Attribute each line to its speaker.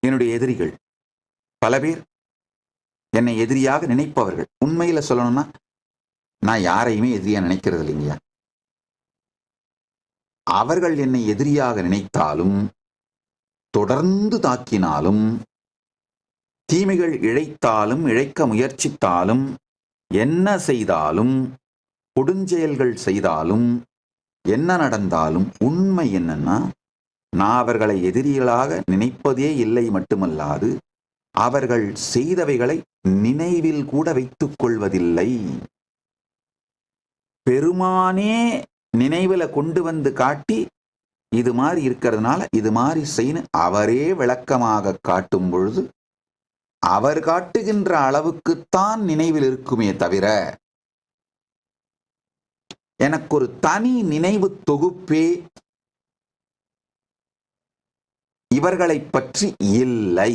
Speaker 1: என்னுடைய எதிரிகள் பல பேர் என்னை எதிரியாக நினைப்பவர்கள். உண்மையில சொல்லணும்னா நான் யாரையுமே எதிரியா நினைக்கிறது இல்லைங்கய்யா. அவர்கள் என்னை எதிரியாக நினைத்தாலும், தொடர்ந்து தாக்கினாலும், தீமைகள் இழைத்தாலும், இழைக்க முயற்சித்தாலும், என்ன செய்தாலும், கொடுஞ்செயல்கள் செய்தாலும், என்ன நடந்தாலும், உண்மை என்னன்னா நான் அவர்களை எதிரிகளாக நினைப்பதே இல்லை மட்டுமல்லாது, அவர்கள் செய்தவைகளை நினைவில் கூட வைத்துக் கொள்வதில்லை. பெருமானே நினைவுல கொண்டு வந்து காட்டி, இது மாதிரி இருக்கிறதுனால இது மாதிரி செய்யணும் அவரே விளக்கமாக காட்டும் பொழுது, அவர் காட்டுகின்ற அளவுக்குத்தான் நினைவில் இருக்குமே தவிர, எனக்கு ஒரு தனி நினைவு தொகுப்பே இவர்களை பற்றி இல்லை.